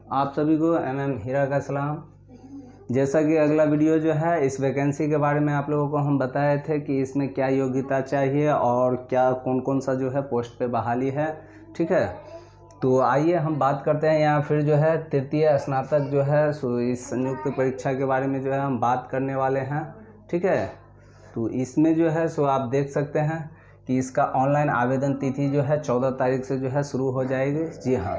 आप सभी को हीरा का सलाम। जैसा कि अगला वीडियो जो है इस वैकेंसी के बारे में आप लोगों को हम बताए थे कि इसमें क्या योग्यता चाहिए और क्या कौन कौन सा जो है पोस्ट पे बहाली है। ठीक है, तो आइए हम बात करते हैं यहाँ फिर जो है तृतीय स्नातक जो है सो इस संयुक्त परीक्षा के बारे में जो है हम बात करने वाले हैं। ठीक है, तो इसमें जो है सो आप देख सकते हैं कि इसका ऑनलाइन आवेदन तिथि जो है 14 तारीख से जो है शुरू हो जाएगी। जी हाँ,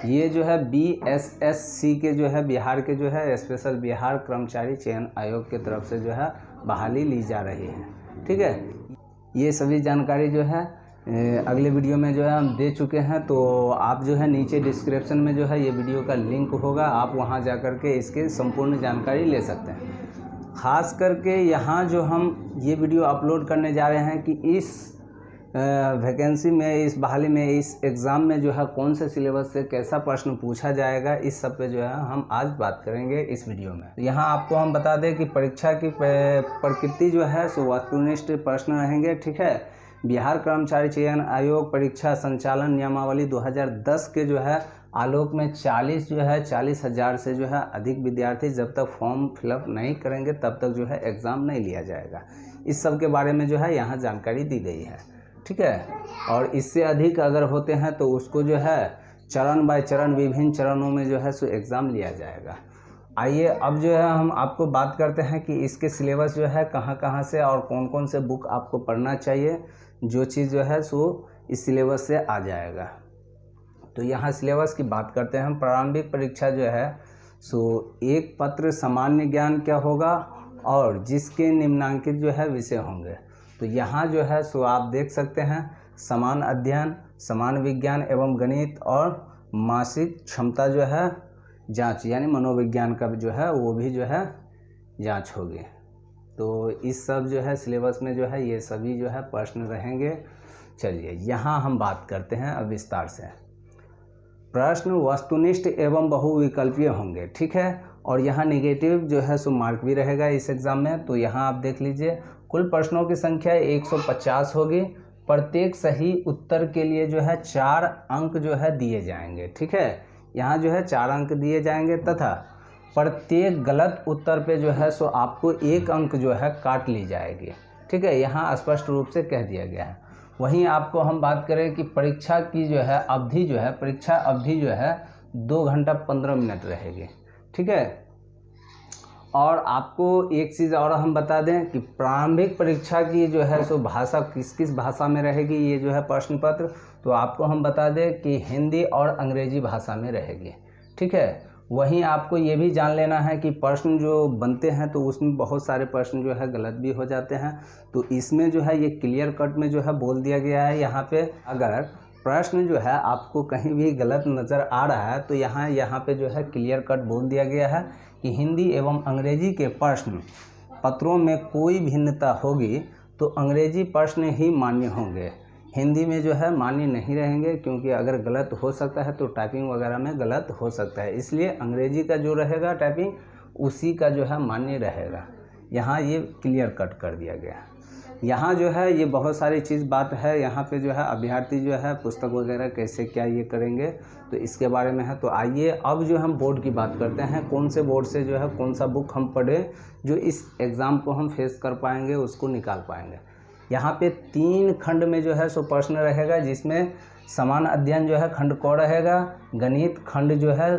ये जो है BSSC के जो है बिहार के जो है स्पेशल बिहार कर्मचारी चयन आयोग के तरफ से जो है बहाली ली जा रही है। ठीक है, ये सभी जानकारी जो है अगले वीडियो में जो है हम दे चुके हैं, तो आप जो है नीचे डिस्क्रिप्शन में जो है ये वीडियो का लिंक होगा, आप वहाँ जा कर के इसकी संपूर्ण जानकारी ले सकते हैं। ख़ास करके यहाँ जो हम ये वीडियो अपलोड करने जा रहे हैं कि इस वैकेंसी में, इस बहाली में, इस एग्ज़ाम में जो है कौन से सिलेबस से कैसा प्रश्न पूछा जाएगा, इस सब पे जो है हम आज बात करेंगे इस वीडियो में। यहाँ आपको हम बता दें कि परीक्षा की प्रकृति जो है सो वस्तुनिष्ठ प्रश्न रहेंगे। ठीक है, बिहार कर्मचारी चयन आयोग परीक्षा संचालन नियमावली 2010 के जो है आलोक में 40,000 से जो है अधिक विद्यार्थी जब तक फॉर्म फिलअप नहीं करेंगे तब तक जो है एग्ज़ाम नहीं लिया जाएगा। इस सब के बारे में जो है यहाँ जानकारी दी गई है। ठीक है, और इससे अधिक अगर होते हैं तो उसको जो है चरण बाय चरण विभिन्न चरणों में जो है सो एग्ज़ाम लिया जाएगा। आइए अब जो है हम आपको बात करते हैं कि इसके सिलेबस जो है कहाँ कहाँ से और कौन कौन से बुक आपको पढ़ना चाहिए, जो चीज़ जो है सो इस सिलेबस से आ जाएगा। तो यहाँ सिलेबस की बात करते हैं हम। प्रारंभिक परीक्षा जो है सो एक पत्र सामान्य ज्ञान क्या होगा और जिसके निम्नांकित जो है विषय होंगे। तो यहाँ जो है सो आप देख सकते हैं समान अध्ययन, समान विज्ञान एवं गणित और मानसिक क्षमता जो है जांच, यानी मनोविज्ञान का जो है वो भी जो है जांच होगी। तो इस सब जो है सिलेबस में जो है ये सभी जो है प्रश्न रहेंगे। चलिए यहाँ हम बात करते हैं अब विस्तार से। प्रश्न वस्तुनिष्ठ एवं बहुविकल्पीय होंगे। ठीक है, और यहाँ नेगेटिव जो है सो मार्क भी रहेगा इस एग्ज़ाम में। तो यहाँ आप देख लीजिए कुल प्रश्नों की संख्या 150 होगी। प्रत्येक सही उत्तर के लिए जो है 4 अंक जो है दिए जाएंगे। ठीक है, यहाँ जो है 4 अंक दिए जाएंगे तथा प्रत्येक गलत उत्तर पे जो है सो आपको 1 अंक जो है काट ली जाएगी। ठीक है, यहाँ स्पष्ट रूप से कह दिया गया है। वहीं आपको हम बात करें कि परीक्षा की जो है अवधि जो है, परीक्षा अवधि जो है 2 घंटा 15 मिनट रहेगी। ठीक है, और आपको एक चीज़ और हम बता दें कि प्रारंभिक परीक्षा की जो है सो भाषा किस किस भाषा में रहेगी, ये जो है प्रश्न पत्र, तो आपको हम बता दें कि हिंदी और अंग्रेजी भाषा में रहेगी। ठीक है, वहीं आपको ये भी जान लेना है कि प्रश्न जो बनते हैं तो उसमें बहुत सारे प्रश्न जो है गलत भी हो जाते हैं। तो इसमें जो है ये क्लियर कट में जो है बोल दिया गया है। यहाँ पे अगर प्रश्न जो है आपको कहीं भी गलत नज़र आ रहा है तो यहाँ पे जो है क्लियर कट बोल दिया गया है कि हिंदी एवं अंग्रेजी के प्रश्न पत्रों में कोई भिन्नता होगी तो अंग्रेजी प्रश्न ही मान्य होंगे, हिंदी में जो है मान्य नहीं रहेंगे, क्योंकि अगर गलत हो सकता है तो टाइपिंग वगैरह में गलत हो सकता है, इसलिए अंग्रेजी का जो रहेगा टाइपिंग उसी का जो है मान्य रहेगा। यहाँ ये क्लियर कट कर दिया गया है। यहाँ जो है ये बहुत सारी चीज़ बात है। यहाँ पे जो है अभ्यर्थी जो है पुस्तक वगैरह कैसे क्या ये करेंगे तो इसके बारे में है। तो आइए अब जो हम बोर्ड की बात करते हैं, कौन से बोर्ड से जो है कौन सा बुक हम पढ़े जो इस एग्ज़ाम को हम फेस कर पाएंगे, उसको निकाल पाएंगे। यहाँ पे 3 खंड में जो है सो प्रश्न रहेगा, जिसमें समान अध्ययन जो है खंड क रहेगा, गणित खंड जो है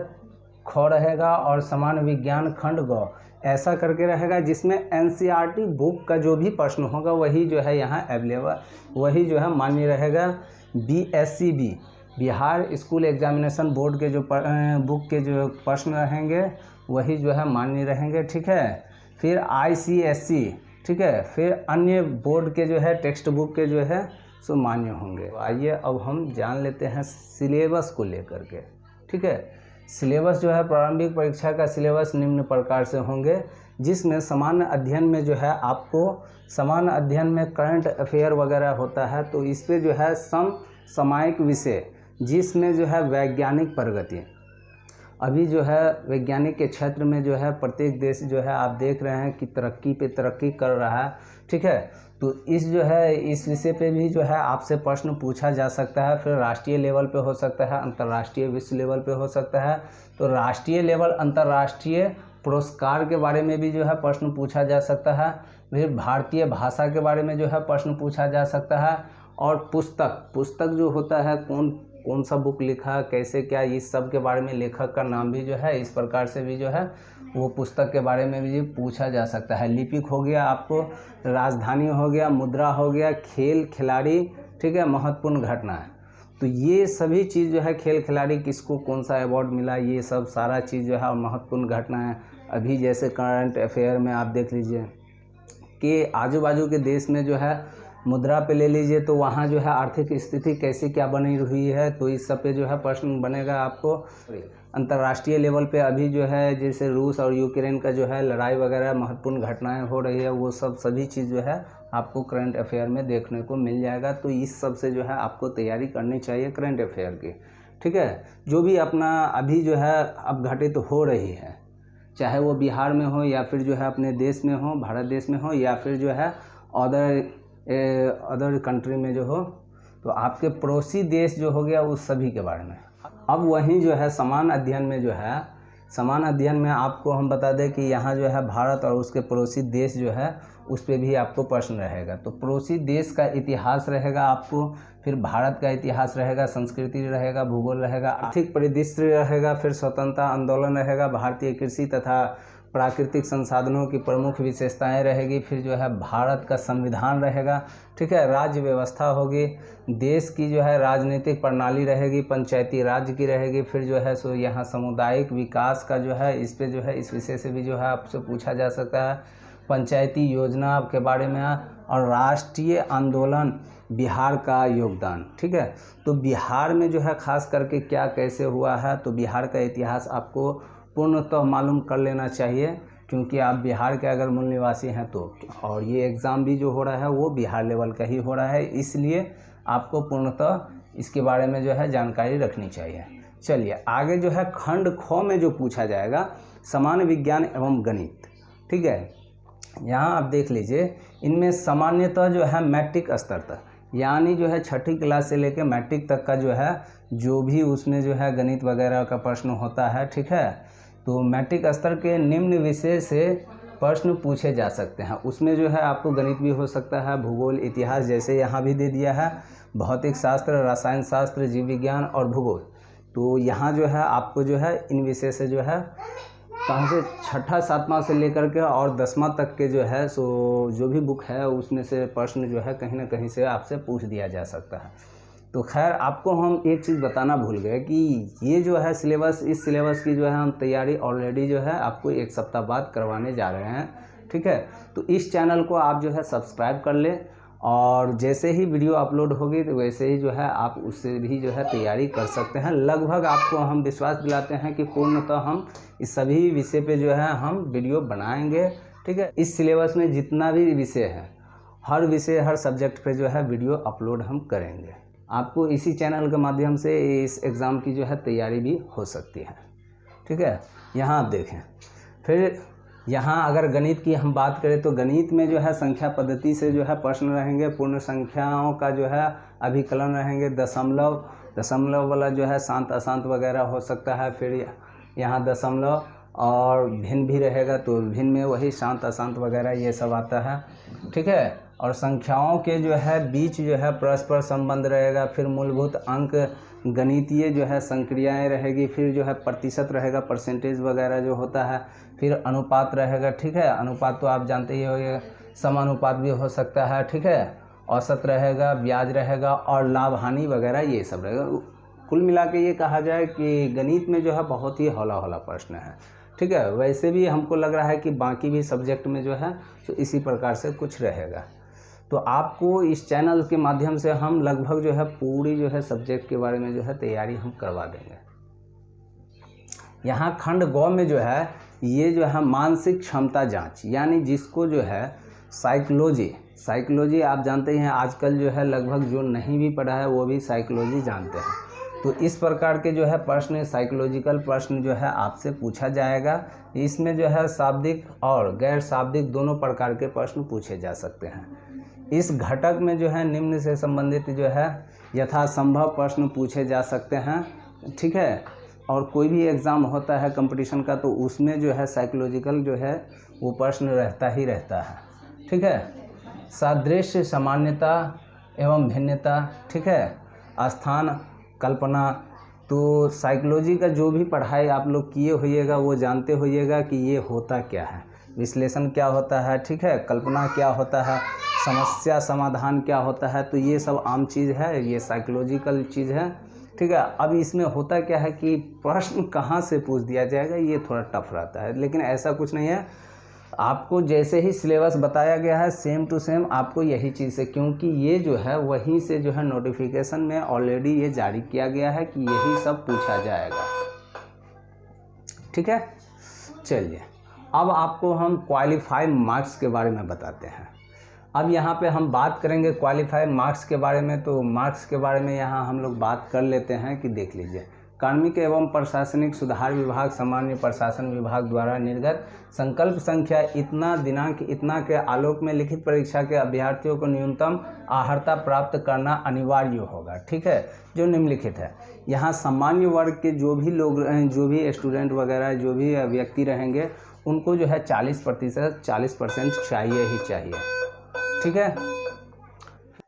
ख रहेगा और समान विज्ञान खंड ग, ऐसा करके रहेगा, जिसमें NCERT बुक का जो भी प्रश्न होगा वही जो है यहाँ अवेलेबल, वही जो है मान्य रहेगा। BSCB Bihar school examination board के जो बुक के जो प्रश्न रहेंगे वही जो है मान्य रहेंगे। ठीक है, फिर ICSE, ठीक है, फिर अन्य बोर्ड के जो है टेक्स्ट बुक के जो है सो मान्य होंगे। तो आइए अब हम जान लेते हैं सिलेबस को लेकर के। ठीक है, सिलेबस जो है प्रारंभिक परीक्षा का सिलेबस निम्न प्रकार से होंगे, जिसमें सामान्य अध्ययन में जो है आपको सामान्य अध्ययन में करंट अफेयर वगैरह होता है, तो इस पे जो है समसामयिक विषय, जिसमें जो है वैज्ञानिक प्रगति, अभी जो है वैज्ञानिक के क्षेत्र में जो है प्रत्येक देश जो है आप देख रहे हैं कि तरक्की पे तरक्की कर रहा है। ठीक है, तो इस जो है इस विषय पे भी जो है आपसे प्रश्न पूछा जा सकता है। फिर राष्ट्रीय लेवल पे हो सकता है, अंतर्राष्ट्रीय विश्व लेवल पे हो सकता है। तो राष्ट्रीय लेवल अंतर्राष्ट्रीय पुरस्कार के बारे में भी जो है प्रश्न पूछा जा सकता है। फिर भारतीय भाषा के बारे में जो है प्रश्न पूछा जा सकता है। और पुस्तक जो होता है, कौन सा बुक लिखा, कैसे क्या, इस सब के बारे में लेखक का नाम भी जो है इस प्रकार से भी जो है वो पुस्तक के बारे में भी पूछा जा सकता है। लिपिक हो गया आपको, राजधानी हो गया, मुद्रा हो गया, खेल खिलाड़ी, ठीक है, महत्वपूर्ण घटना है। तो ये सभी चीज़ जो है, खेल खिलाड़ी किसको कौन सा अवार्ड मिला, ये सब सारा चीज़ जो है और महत्वपूर्ण घटना है। अभी जैसे करंट अफेयर में आप देख लीजिए कि आजू बाजू के देश में जो है मुद्रा पे ले लीजिए तो वहाँ जो है आर्थिक स्थिति कैसे क्या बनी हुई है, तो इस सब पे जो है प्रश्न बनेगा आपको। अंतर्राष्ट्रीय लेवल पे अभी जो है जैसे रूस और यूक्रेन का जो है लड़ाई वगैरह महत्वपूर्ण घटनाएं हो रही है, वो सभी चीज़ जो है आपको करंट अफेयर में देखने को मिल जाएगा। तो इस सब से जो है आपको तैयारी करनी चाहिए करंट अफेयर की, ठीक है। जो भी अपना अभी जो है अब घटित हो रही है, चाहे वो बिहार में हो या फिर जो है अपने देश में हो, भारत देश में हो, या फिर जो है अदर कंट्री में जो हो, तो आपके पड़ोसी देश जो हो गया उस सभी के बारे में। अब वहीं जो है समान अध्ययन में आपको हम बता दें कि यहाँ जो है भारत और उसके पड़ोसी देश जो है उस पर भी आपको प्रश्न रहेगा। तो पड़ोसी देश का इतिहास रहेगा आपको, फिर भारत का इतिहास रहेगा, संस्कृति रहेगा, भूगोल रहेगा, आर्थिक परिदृश्य रहेगा, फिर स्वतंत्रता आंदोलन रहेगा, भारतीय कृषि तथा प्राकृतिक संसाधनों की प्रमुख विशेषताएं रहेगी, फिर जो है भारत का संविधान रहेगा, ठीक है, राज्य व्यवस्था होगी, देश की जो है राजनीतिक प्रणाली रहेगी, पंचायती राज्य की रहेगी, फिर जो है सो यहाँ सामुदायिक विकास का जो है इस पे जो है इस विषय से भी जो है आपसे पूछा जा सकता है, पंचायती योजना के बारे में, और राष्ट्रीय आंदोलन, बिहार का योगदान, ठीक है। तो बिहार में जो है खास करके क्या कैसे हुआ है, तो बिहार का इतिहास आपको पूर्णतः मालूम कर लेना चाहिए, क्योंकि आप बिहार के अगर मूल निवासी हैं तो, और ये एग्ज़ाम भी जो हो रहा है वो बिहार लेवल का ही हो रहा है, इसलिए आपको पूर्णतः इसके बारे में जो है जानकारी रखनी चाहिए। चलिए आगे जो है खंड ख में जो पूछा जाएगा, सामान्य विज्ञान एवं गणित, ठीक है। यहाँ आप देख लीजिए, इनमें सामान्यतः जो है मैट्रिक स्तर तक, यानी जो है 6ठी क्लास से लेकर मैट्रिक तक का जो है जो भी उसमें जो है गणित वगैरह का प्रश्न होता है, ठीक है। तो मैट्रिक स्तर के निम्न विषय से प्रश्न पूछे जा सकते हैं। उसमें जो है आपको गणित भी हो सकता है, भूगोल, इतिहास, जैसे यहाँ भी दे दिया है, भौतिक शास्त्र, रसायन शास्त्र, जीव विज्ञान और भूगोल। तो यहाँ जो है आपको जो है इन विषय से जो है कहाँ से 6ठा 7वां से लेकर के और 10वां तक के जो है सो जो भी बुक है उसमें से प्रश्न जो है कहीं ना कहीं से आपसे पूछ दिया जा सकता है। तो खैर आपको हम एक चीज़ बताना भूल गए कि ये जो है सिलेबस, इस सिलेबस की जो है हम तैयारी ऑलरेडी जो है आपको 1 सप्ताह बाद करवाने जा रहे हैं, ठीक है। तो इस चैनल को आप जो है सब्सक्राइब कर ले, और जैसे ही वीडियो अपलोड होगी तो वैसे ही जो है आप उससे भी जो है तैयारी कर सकते हैं। लगभग आपको हम विश्वास दिलाते हैं कि पूर्णतः हम इस सभी विषय पे जो है हम वीडियो बनाएंगे, ठीक है। इस सिलेबस में जितना भी विषय है, हर विषय हर सब्जेक्ट पे जो है वीडियो अपलोड हम करेंगे। आपको इसी चैनल के माध्यम से इस एग्ज़ाम की जो है तैयारी भी हो सकती है, ठीक है। यहाँ आप देखें, फिर यहाँ अगर गणित की हम बात करें तो गणित में जो है संख्या पद्धति से जो है प्रश्न रहेंगे, पूर्ण संख्याओं का जो है अभिकलन रहेंगे, दशमलव वाला जो है शांत अशांत वगैरह हो सकता है, फिर यहाँ दशमलव और भिन्न भी रहेगा, तो भिन्न में वही शांत अशांत वगैरह ये सब आता है, ठीक है। और संख्याओं के जो है बीच जो है परस्पर संबंध रहेगा, फिर मूलभूत अंक, गणितीय जो है संक्रियाएं रहेगी, फिर जो है प्रतिशत रहेगा, परसेंटेज वगैरह जो होता है, फिर अनुपात रहेगा, ठीक है। अनुपात तो आप जानते ही होंगे, समानुपात भी हो सकता है, ठीक है। औसत रहेगा, ब्याज रहेगा और लाभ हानि वगैरह ये सब रहेगा। कुल मिला के ये कहा जाए कि गणित में जो है बहुत ही हौला हौला प्रश्न है, ठीक है। वैसे भी हमको लग रहा है कि बाकी भी सब्जेक्ट में जो है तो इसी प्रकार से कुछ रहेगा। तो आपको इस चैनल के माध्यम से हम लगभग जो है पूरी जो है सब्जेक्ट के बारे में जो है तैयारी हम करवा देंगे। यहाँ खंड ग में जो है ये जो है मानसिक क्षमता जांच, यानी जिसको जो है साइकोलॉजी आप जानते हैं, आजकल जो है लगभग जो नहीं भी पढ़ा है वो भी साइकोलॉजी जानते हैं। तो इस प्रकार के जो है प्रश्न, साइकोलॉजिकल प्रश्न जो है आपसे पूछा जाएगा। इसमें जो है शाब्दिक और गैर शाब्दिक दोनों प्रकार के प्रश्न पूछे जा सकते हैं। इस घटक में जो है निम्न से संबंधित जो है यथासंभव प्रश्न पूछे जा सकते हैं, ठीक है। और कोई भी एग्ज़ाम होता है कंपटीशन का तो उसमें जो है साइकोलॉजिकल जो है वो प्रश्न रहता ही रहता है, ठीक है। सादृश्य, सामान्यता एवं भिन्नता, ठीक है। स्थान, कल्पना, तो साइकोलॉजी का जो भी पढ़ाई आप लोग किए होइएगा वो जानते होइएगा कि ये होता क्या है, विश्लेषण क्या होता है, ठीक है, कल्पना क्या होता है, समस्या समाधान क्या होता है। तो ये सब आम चीज़ है, ये साइकोलॉजिकल चीज़ है, ठीक है। अब इसमें होता क्या है कि प्रश्न कहाँ से पूछ दिया जाएगा ये थोड़ा टफ रहता है, लेकिन ऐसा कुछ नहीं है। आपको जैसे ही सिलेबस बताया गया है सेम टू सेम आपको यही चीज़ है, क्योंकि ये जो है वहीं से जो है नोटिफिकेशन में ऑलरेडी ये जारी किया गया है कि यही सब पूछा जाएगा, ठीक है। चलिए अब आपको हम क्वालिफाइड मार्क्स के बारे में बताते हैं। अब यहाँ पे हम बात करेंगे क्वालिफाइड मार्क्स के बारे में। तो मार्क्स के बारे में यहाँ हम लोग बात कर लेते हैं कि देख लीजिए, कार्मिक एवं प्रशासनिक सुधार विभाग, सामान्य प्रशासन विभाग द्वारा निर्गत संकल्प संख्या इतना दिनांक इतना के आलोक में लिखित परीक्षा के अभ्यर्थियों को न्यूनतम अर्हता प्राप्त करना अनिवार्य होगा, ठीक है, जो निम्नलिखित है। यहाँ सामान्य वर्ग के जो भी लोग, जो भी स्टूडेंट वगैरह जो भी व्यक्ति रहेंगे उनको जो है 40% चाहिए ही चाहिए, ठीक है।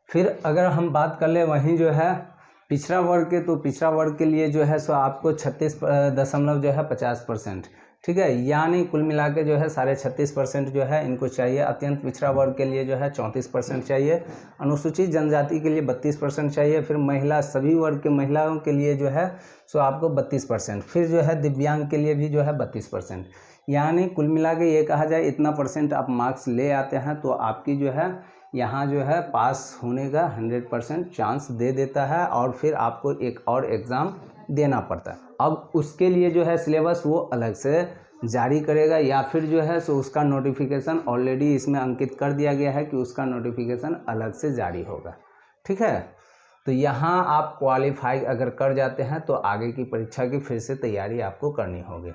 फिर अगर हम बात कर ले वहीं जो है पिछड़ा वर्ग के, तो पिछड़ा वर्ग के लिए जो है सो आपको 36.50%, ठीक है, यानी कुल मिला के जो है 36.5% जो है इनको चाहिए। अत्यंत पिछड़ा वर्ग के लिए जो है 34% चाहिए। अनुसूचित जनजाति के लिए 32% चाहिए। फिर महिला, सभी वर्ग के महिलाओं के लिए जो है सो आपको 32%। फिर जो है दिव्यांग के लिए भी जो है 32%। यानी कुल मिला के ये कहा जाए इतना परसेंट आप मार्क्स ले आते हैं तो आपकी जो है यहाँ जो है पास होने का 100% चांस दे देता है, और फिर आपको एक और एग्ज़ाम देना पड़ता है। अब उसके लिए जो है सिलेबस वो अलग से जारी करेगा, या फिर जो है सो उसका नोटिफिकेशन ऑलरेडी इसमें अंकित कर दिया गया है कि उसका नोटिफिकेशन अलग से जारी होगा, ठीक है। तो यहाँ आप क्वालिफाई अगर कर जाते हैं तो आगे की परीक्षा की फिर से तैयारी आपको करनी होगी।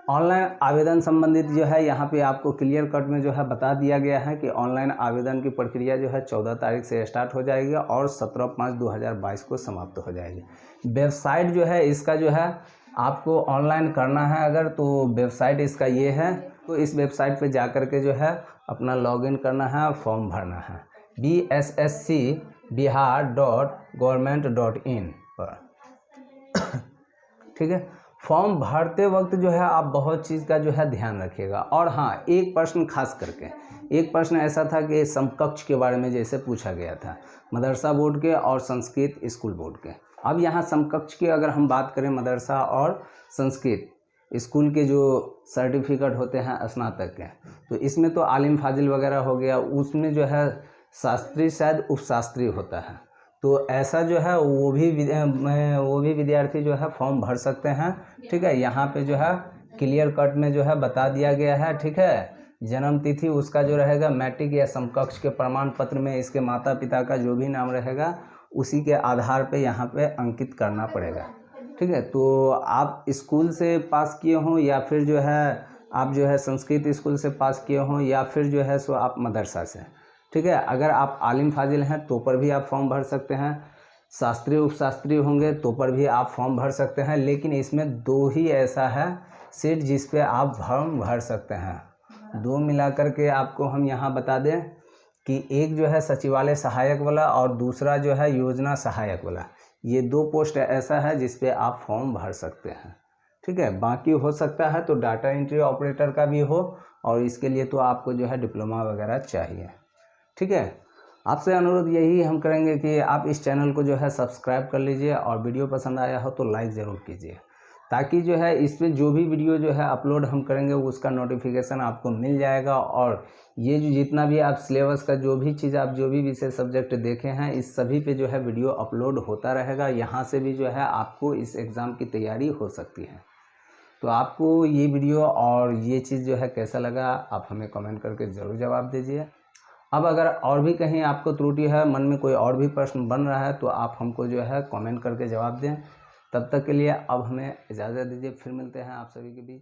ऑनलाइन आवेदन संबंधित जो है यहाँ पे आपको क्लियर कट में जो है बता दिया गया है कि ऑनलाइन आवेदन की प्रक्रिया जो है 14 तारीख से स्टार्ट हो जाएगी और 17/5/2022 को समाप्त हो जाएगी। वेबसाइट जो है इसका जो है आपको ऑनलाइन करना है अगर, तो वेबसाइट इसका ये है। तो इस वेबसाइट पे जा कर के जो है अपना लॉगिन करना है, फॉर्म भरना है bsscbihar.government.in पर, ठीक है। फॉर्म भरते वक्त जो है आप बहुत चीज़ का जो है ध्यान रखिएगा। और हाँ, एक प्रश्न खास करके, एक प्रश्न ऐसा था कि समकक्ष के बारे में जैसे पूछा गया था मदरसा बोर्ड के और संस्कृत स्कूल बोर्ड के। अब यहाँ समकक्ष की अगर हम बात करें, मदरसा और संस्कृत स्कूल के जो सर्टिफिकेट होते हैं स्नातक के, तो इसमें तो आलिम फाजिल वगैरह हो गया, उसमें जो है शास्त्री शायद उपशास्त्री होता है। तो ऐसा जो है वो भी विद्यार्थी जो है फॉर्म भर सकते हैं, ठीक है। यहाँ पे जो है क्लियर कट में जो है बता दिया गया है, ठीक है। जन्म तिथि उसका जो रहेगा मैट्रिक या समकक्ष के प्रमाण पत्र में इसके माता पिता का जो भी नाम रहेगा उसी के आधार पे यहाँ पे अंकित करना पड़ेगा, ठीक है। तो आप स्कूल से पास किए हों या फिर जो है आप जो है संस्कृत स्कूल से पास किए हों या फिर जो है सो आप मदरसा से, ठीक है। अगर आप आलिम फाजिल हैं तो पर भी आप फॉर्म भर सकते हैं, शास्त्री उपशास्त्री होंगे तो पर भी आप फॉर्म भर सकते हैं। लेकिन इसमें 2 ही ऐसा है सीट जिस पे आप फॉर्म भर सकते हैं। 2 मिलाकर के आपको हम यहाँ बता दें कि एक जो है सचिवालय सहायक वाला और दूसरा जो है योजना सहायक वाला। ये 2 पोस्ट ऐसा है जिस पे आप फॉर्म भर सकते हैं, ठीक है। बाकी हो सकता है तो डाटा एंट्री ऑपरेटर का भी हो, और इसके लिए तो आपको जो है डिप्लोमा वगैरह चाहिए, ठीक है। आपसे अनुरोध यही हम करेंगे कि आप इस चैनल को जो है सब्सक्राइब कर लीजिए, और वीडियो पसंद आया हो तो लाइक ज़रूर कीजिए, ताकि जो है इस पर जो भी वीडियो जो है अपलोड हम करेंगे उसका नोटिफिकेशन आपको मिल जाएगा। और ये जो जितना भी आप सिलेबस का जो भी चीज़ आप जो भी विषय सब्जेक्ट देखे हैं इस सभी पे जो है वीडियो अपलोड होता रहेगा। यहाँ से भी जो है आपको इस एग्ज़ाम की तैयारी हो सकती है। तो आपको ये वीडियो और ये चीज़ जो है कैसा लगा आप हमें कमेंट करके ज़रूर जवाब दीजिए। अब अगर और भी कहीं आपको त्रुटि है, मन में कोई और भी प्रश्न बन रहा है तो आप हमको जो है कमेंट करके जवाब दें। तब तक के लिए अब हमें इजाज़त दीजिए, फिर मिलते हैं आप सभी के बीच।